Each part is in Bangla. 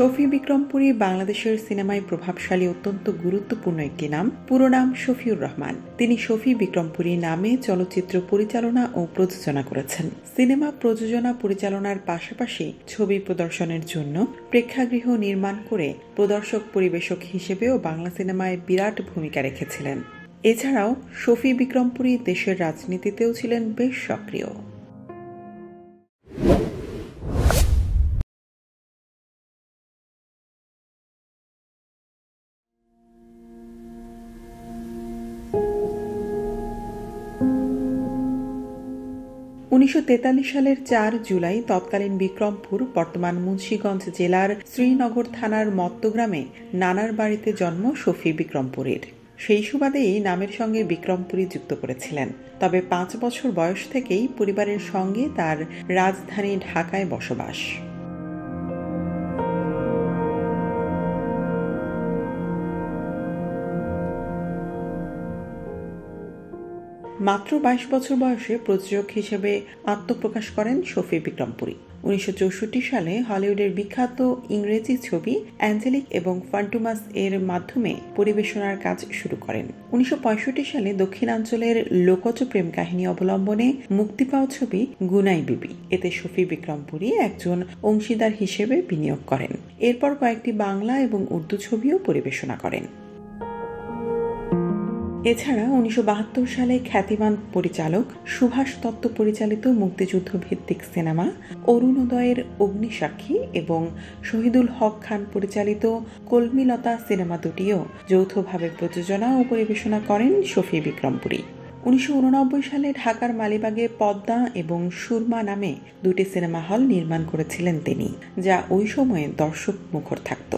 শফি বিক্রমপুরী বাংলাদেশের সিনেমায় প্রভাবশালী অত্যন্ত গুরুত্বপূর্ণ একটি নাম। পুরো নাম শফিউর রহমান। তিনি শফি বিক্রমপুরী নামে চলচ্চিত্র পরিচালনা ও প্রযোজনা করেছেন। সিনেমা প্রযোজনা পরিচালনার পাশাপাশি ছবি প্রদর্শনের জন্য প্রেক্ষাগৃহ নির্মাণ করে প্রদর্শক পরিবেশক হিসেবেও বাংলা সিনেমায় বিরাট ভূমিকা রেখেছিলেন। এছাড়াও শফি বিক্রমপুরী দেশের রাজনীতিতেও ছিলেন বেশ সক্রিয়। 1943 সালের 4 জুলাই তৎকালীন বিক্রমপুর, বর্তমান মুন্সিগঞ্জ জেলার শ্রীনগর থানার মত্তগ্রামে নানার বাড়িতে জন্ম শফি বিক্রমপুরীর। সেই সুবাদেই নামের সঙ্গে বিক্রমপুরী যুক্ত করেছিলেন। তবে 5 বছর বয়স থেকেই পরিবারের সঙ্গে তার রাজধানী ঢাকায় বসবাস। মাত্র 22 বছর বয়সে প্রযোজক হিসেবে আত্মপ্রকাশ করেন শফি বিক্রমপুরী। 1964 সালে হলিউডের বিখ্যাত ইংরেজি ছবি অ্যাঞ্জেলিক এবং ফান্টুমাস এর মাধ্যমে পরিবেশনার কাজ শুরু করেন। 1965 সালে দক্ষিণাঞ্চলের লোকজ প্রেম কাহিনী অবলম্বনে মুক্তি পাওয়া ছবি গুনাই বিবি, এতে শফি বিক্রমপুরী একজন অংশীদার হিসেবে বিনিয়োগ করেন। এরপর কয়েকটি বাংলা এবং উর্দু ছবিও পরিবেশনা করেন। এছাড়া 1972 সালে খ্যাতিমান পরিচালক সুভাষ দত্ত পরিচালিত মুক্তিযুদ্ধ ভিত্তিক সিনেমা অরুণোদয়ের অগ্নিসাক্ষী এবং শহীদুল হক খান পরিচালিত কলমিলতা সিনেমা দুটিও যৌথভাবে প্রযোজনা ও পরিবেশনা করেন শফি বিক্রমপুরী। 1989 সালে ঢাকার মালিবাগে পদ্মা এবং সুরমা নামে দুটি সিনেমা হল নির্মাণ করেছিলেন তিনি, যা ওই সময়ে দর্শক মুখর থাকত।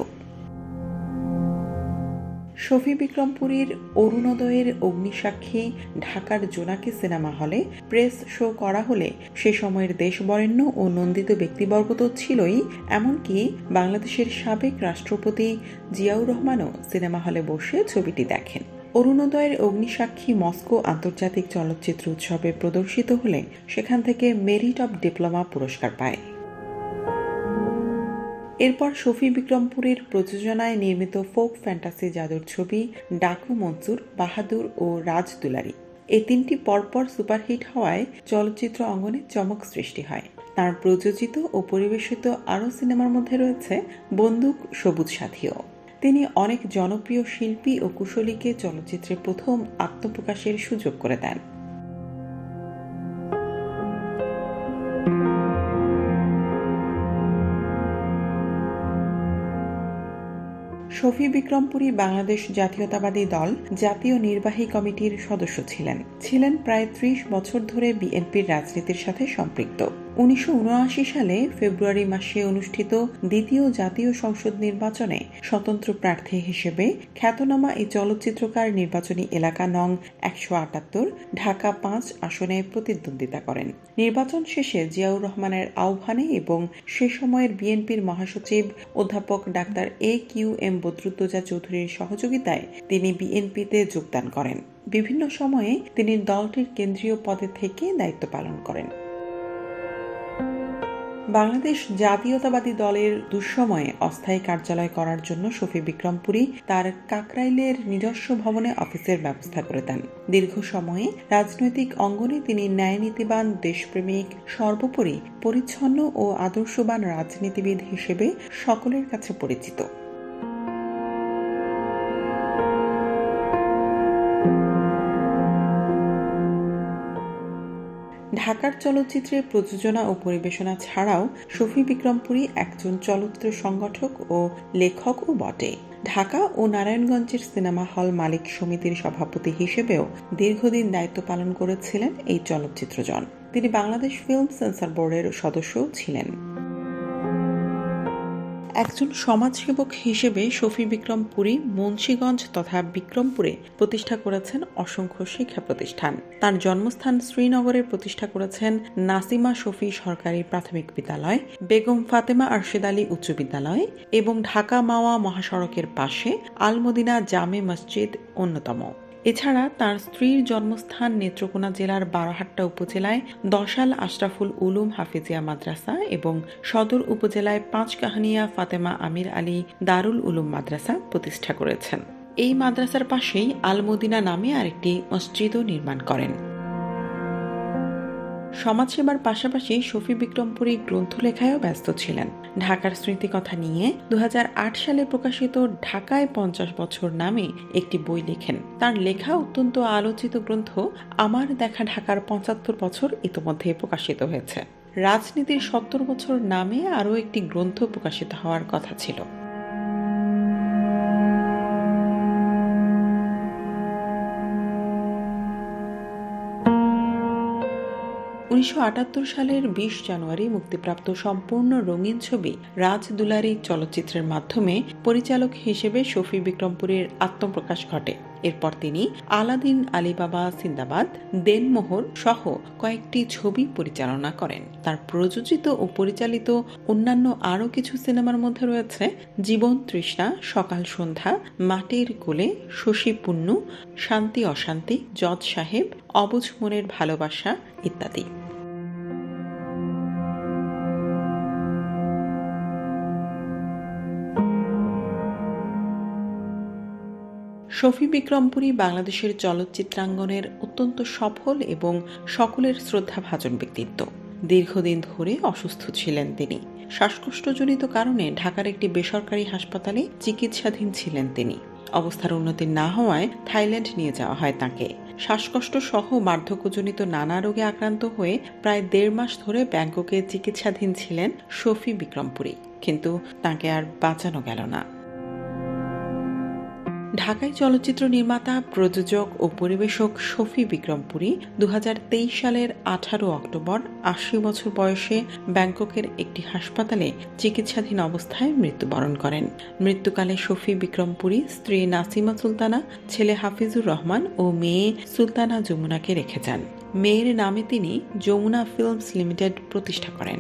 শফি বিক্রমপুরীর অরুণোদয়ের অগ্নিসাক্ষী ঢাকার জোনাকি সিনেমা হলে প্রেস শো করা হলে সে সময়ের দেশবরেণ্য ও নন্দিত ব্যক্তিবর্গ তো ছিলই, এমনকি বাংলাদেশের সাবেক রাষ্ট্রপতি জিয়াউর রহমানও সিনেমা হলে বসে ছবিটি দেখেন। অরুণোদয়ের অগ্নিসাক্ষী মস্কো আন্তর্জাতিক চলচ্চিত্র উৎসবে প্রদর্শিত হলে সেখান থেকে মেরিট অব ডিপ্লোমা পুরস্কার পায়। এরপর শফি বিক্রমপুরীর প্রযোজনায় নির্মিত ফোক ফ্যান্টাসি জাদুর ছবি ডাকু মনসুর, বাহাদুর ও রাজ দুলারি, এই তিনটি পরপর সুপারহিট হওয়ায় চলচ্চিত্র অঙ্গনে চমক সৃষ্টি হয়। তার প্রযোজিত ও পরিবেশিত আরও সিনেমার মধ্যে রয়েছে বন্দুক, সবুজ সাথীও। তিনি অনেক জনপ্রিয় শিল্পী ও কুশলীকে চলচ্চিত্রে প্রথম আত্মপ্রকাশের সুযোগ করে দেন। শফি বিক্রমপুরী বাংলাদেশ জাতীয়তাবাদী দল জাতীয় নির্বাহী কমিটির সদস্য ছিলেন প্রায় 30 বছর ধরে বিএনপির রাজনীতির সাথে সম্পৃক্ত। 1979 সালে ফেব্রুয়ারি মাসে অনুষ্ঠিত দ্বিতীয় জাতীয় সংসদ নির্বাচনে স্বতন্ত্র প্রার্থী হিসেবে খ্যাতনামা এই চলচ্চিত্রকার নির্বাচনী এলাকা নং 178 ঢাকা 5 আসনে প্রতিদ্বন্দ্বিতা করেন। নির্বাচন শেষে জিয়াউর রহমানের আহ্বানে এবং সে সময়ের বিএনপির মহাসচিব অধ্যাপক ডাক্তার AQM বদরুদ্দোজা চৌধুরীর সহযোগিতায় তিনি বিএনপিতে যোগদান করেন। বিভিন্ন সময়ে তিনি দলটির কেন্দ্রীয় পদে থেকে দায়িত্ব পালন করেন। বাংলাদেশ জাতীয়তাবাদী দলের দুঃসময়ে অস্থায়ী কার্যালয় করার জন্য শফি বিক্রমপুরী তার কাকরাইলের নিজস্ব ভবনে অফিসের ব্যবস্থা করে দেন। দীর্ঘ সময়ে রাজনৈতিক অঙ্গনে তিনি ন্যায়নীতিবান, দেশপ্রেমিক, সর্বোপরি পরিচ্ছন্ন ও আদর্শবান রাজনীতিবিদ হিসেবে সকলের কাছে পরিচিত। ঢাকার চলচ্চিত্রে প্রযোজনা ও পরিবেশনা ছাড়াও শফি বিক্রমপুরী একজন চলচ্চিত্র সংগঠক ও লেখকও বটে। ঢাকা ও নারায়ণগঞ্জের সিনেমা হল মালিক সমিতির সভাপতি হিসেবেও দীর্ঘদিন দায়িত্ব পালন করেছিলেন এই চলচ্চিত্রজন। তিনি বাংলাদেশ ফিল্ম সেন্সর বোর্ডের সদস্যও ছিলেন। একজন সমাজসেবক হিসেবে শফি বিক্রমপুরী মুন্সিগঞ্জ তথা বিক্রমপুরে প্রতিষ্ঠা করেছেন অসংখ্য শিক্ষা প্রতিষ্ঠান। তার জন্মস্থান শ্রীনগরে প্রতিষ্ঠা করেছেন নাসিমা শফি সরকারি প্রাথমিক বিদ্যালয়, বেগম ফাতেমা আরশেদ আলী উচ্চ বিদ্যালয় এবং ঢাকা মাওয়া মহাসড়কের পাশে আল মদিনা জামে মসজিদ অন্যতম। এছাড়া তার স্ত্রীর জন্মস্থান নেত্রকোনা জেলার বারহাট্টা উপজেলায় দশাল আশরাফুল উলুম হাফিজিয়া মাদ্রাসা এবং সদর উপজেলায় পাঁচকাহানিয়া ফাতেমা আমির আলী দারুল উলুম মাদ্রাসা প্রতিষ্ঠা করেছেন। এই মাদ্রাসার পাশেই আল মদিনা নামে আরেকটি মসজিদও নির্মাণ করেন। সমাজসেবার পাশাপাশি শফি বিক্রমপুরী গ্রন্থ লেখায়ও ব্যস্ত ছিলেন। ঢাকার স্মৃতিকথা নিয়ে 2008 সালে প্রকাশিত ঢাকায় 50 বছর নামে একটি বই লেখেন। তার লেখা অত্যন্ত আলোচিত গ্রন্থ আমার দেখা ঢাকার 75 বছর ইতোমধ্যে প্রকাশিত হয়েছে। রাজনীতির 70 বছর নামে আরও একটি গ্রন্থ প্রকাশিত হওয়ার কথা ছিল। 1978 সালের 20 জানুয়ারি মুক্তিপ্রাপ্ত সম্পূর্ণ রঙিন ছবি রাজ দুলারি চলচ্চিত্রের মাধ্যমে পরিচালক হিসেবে শফি বিক্রমপুরীর আত্মপ্রকাশ ঘটে। এরপর তিনি আলাদিন, আলীবাবা জিন্দাবাদ, দেনমোহর সহ কয়েকটি ছবি পরিচালনা করেন। তার প্রযোজিত ও পরিচালিত অন্যান্য আরও কিছু সিনেমার মধ্যে রয়েছে জীবন তৃষ্ণা, সকাল সন্ধ্যা, মাটির কোলে, শশী পুন্নু, শান্তি অশান্তি, জজ সাহেব, অবুঝ মনের ভালোবাসা ইত্যাদি। শফি বিক্রমপুরী বাংলাদেশের চলচ্চিত্রাঙ্গনের অত্যন্ত সফল এবং সকলের শ্রদ্ধাভাজন ব্যক্তিত্ব। দীর্ঘদিন ধরে অসুস্থ ছিলেন তিনি। শ্বাসকষ্টজনিত কারণে ঢাকার একটি বেসরকারি হাসপাতালে চিকিৎসাধীন ছিলেন তিনি। অবস্থার উন্নতি না হওয়ায় থাইল্যান্ড নিয়ে যাওয়া হয় তাকে। শ্বাসকষ্ট সহ বার্ধক্যজনিত নানা রোগে আক্রান্ত হয়ে প্রায় 1.5 মাস ধরে ব্যাংককে চিকিৎসাধীন ছিলেন শফি বিক্রমপুরী, কিন্তু তাকে আর বাঁচানো গেল না। ঢাকায় চলচ্চিত্র নির্মাতা, প্রযোজক ও পরিবেশক শফি বিক্রমপুরী 2023 সালের 18 অক্টোবর 80 বছর বয়সে ব্যাংককের একটি হাসপাতালে চিকিৎসাধীন অবস্থায় মৃত্যুবরণ করেন। মৃত্যুকালে শফি বিক্রমপুরী স্ত্রী নাসিমা সুলতানা, ছেলে হাফিজুর রহমান ও মেয়ে সুলতানা যমুনাকে রেখে যান। মেয়ের নামে তিনি যমুনা ফিল্মস লিমিটেড প্রতিষ্ঠা করেন।